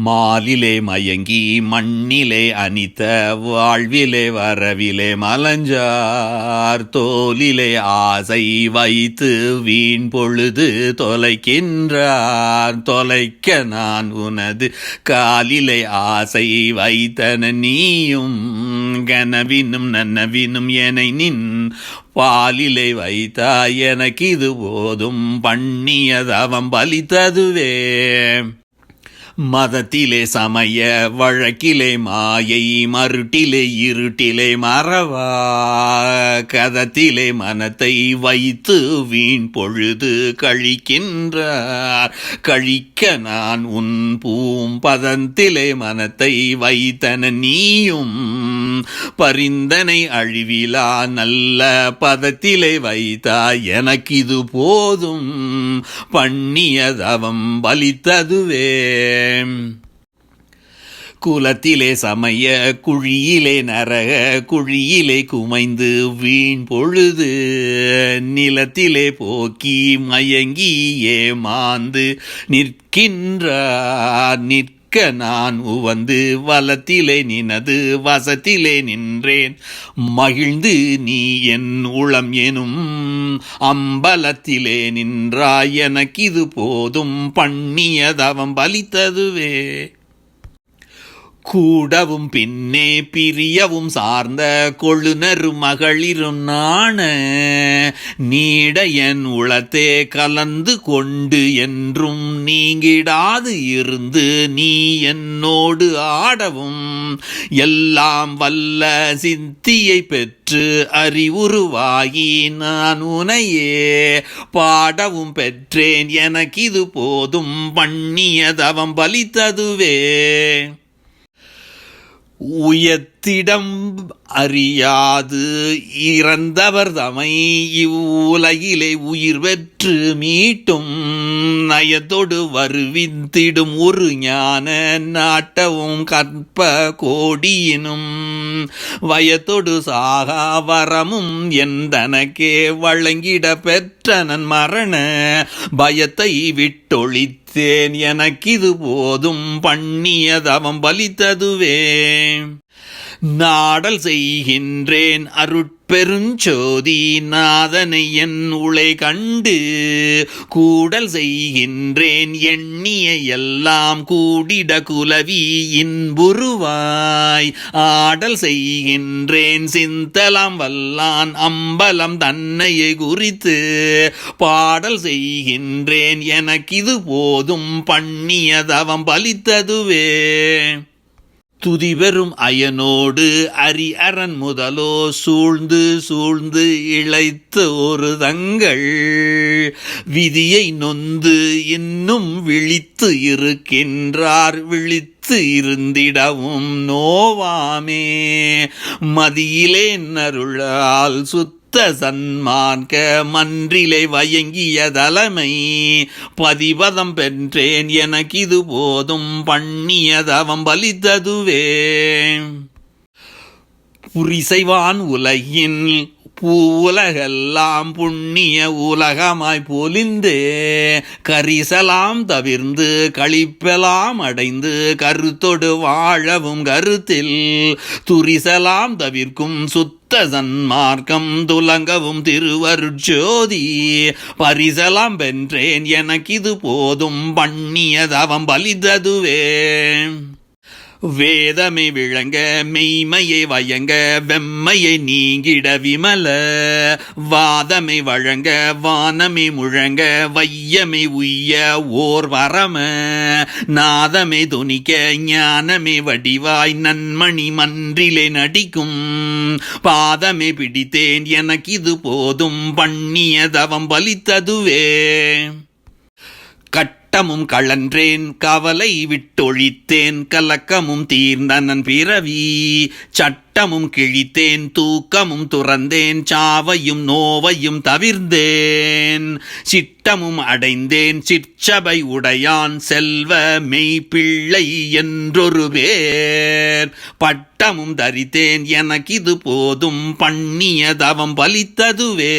மாலிலே மயங்கி மண்ணிலே அனித்த வாழ்விலே வரவிலே மலஞ்சார் தோலிலே ஆசை வைத்து வீண் பொழுது தொலைக்கின்றார். தொலைக்க நான் உனது காலிலே ஆசை வைத்தன நீயும் கனவினும் நன்னவினும் என நின் பாலிலே வைத்தாய் எனக்கு இது போதும் பண்ணியதவம் பலித்ததுவே. மதத்திலே சமய வழக்கிலே மாயை மருட்டிலே இருட்டிலே மறவா கதத்திலே மனத்தை வைத்து வீண் பொழுது கழிக்கின்றார். கழிக்க நான் உன் பூம்பதத்திலே மனத்தை வைத்தன நீயும் பரிந்தனை அழிவிலா நல்ல பதத்திலே வைத்தாய் எனக்கு இது போதும் பண்ணியதவம் பலித்ததுவே. குலத்திலே சமய குழியிலே நரக குழியிலே குமைந்து வீண் பொழுது நிலத்திலே போக்கி மயங்கி ஏமாந்து நிற்கின்றார். நிற்க நான் உவந்து வலத்திலே நினது வசத்திலே நின்றேன் மகிழ்ந்து நீ என் உளம் எனும் அம்பலத்திலே நின்றாய் எனக்கு இது போதும் பண்ணியதவம் பலித்ததுவே. கூடவும் பின்னே பிரியவும் சார்ந்த கொழுநரு மகளிரும் நாண நீடையன் உளத்தே கலந்து கொண்டு என்றும் நீங்கிடாது இருந்து நீ என்னோடு ஆடவும் எல்லாம் வல்ல சித்தியை பெற்று அறிவுருவாகி நான் உனையே பாடவும் பெற்றேன் எனக்கு இது போதும் பண்ணியதவம் பலித்ததுவே. உயத்திடம் அறியாது இறந்தவர் தமை இவ்வுலகிலே உயிர் பெற்று மீட்டும் நயத்தோடு வருவித்திடும் ஒரு ஞான நாட்டவும் கற்ப கோடியினும் வயத்தோடு சாகா வரமும் எந்தனக்கே வழங்கிட பெற்றனன் மரண பயத்தை விட்டொழித்தேன் எனக்கு இது போதும் பண்ணியதவம் பலித்ததுவே. நாடல் செய்கின்றேன் அருட்பெருஞ்சோதி நாதனை என் உளை கண்டு கூடல் செய்கின்றேன் எண்ணிய எல்லாம் கூடிட குலவி இன்புருவாய் ஆடல் செய்கின்றேன் சிந்தலாம் வல்லான் அம்பலம் தன்னையை குறித்து பாடல் செய்கின்றேன் எனக்கு இது போதும் பண்ணியதவம் பலித்ததுவே. துதிபெறும் அயனோடு அரி அரண் முதலோ சூழ்ந்து சூழ்ந்து இழைத்த ஒரு தங்கள் விதியை நொந்து இன்னும் விழித்து இருக்கின்றார். விழித்து இருந்திடவும் நோவாமே மதியிலே நருளால் சன்மார்க்க மன்றிலை வயங்கிய தலைமை பதிபதம் பெற்றேன் எனக்கு இது போதும் பண்ணியதவம் பலித்ததுவே. புரிசைவான் உலகின் பூவுலகெல்லாம் புண்ணிய உலகமாய் பொலிந்தே கரிசலாம் தவிர்ந்து கழிப்பெலாம் அடைந்து கருத்தொடு வாழவும் கருத்தில் துரிசலாம் தவிர்க்கும் சுத்த சன்மார்க்கம் துலங்கவும் திருவருட்சோதி பரிசலாம் வென்றேன் எனக்கு இது போதும் பண்ணியதவம் பலித்ததுவே. வேதமை விளங்க மெய்மையை வயங்க வெம்மையை நீங்கிட விமல வாதமை வழங்க வானமை முழங்க வையமை உய்ய ஓர் வரம நாதமை துணிக்க ஞானமே வடிவாய் நன்மணி மன்றிலே நடிக்கும் பாதமை பிடித்தேன் எனக்கு இது போதும் பண்ணியதவம் பலித்ததுவே. கட்டமும் கழன்றேன் கவலை விட்டொழித்தேன் கலக்கமும் தீர்ந்தனன் பிறவி சட்டமும் கிழித்தேன் தூக்கமும் துறந்தேன் சாவையும் நோவையும் தவிர்ந்தேன் சிட்டமும் அடைந்தேன் சிற்சபை உடையான் செல்வ மெய்ப்பிள்ளை என்றொரு பேர் பட்டமும் தரித்தேன் எனக்கு இது போதும் பண்ணியதவம் பலித்ததுவே.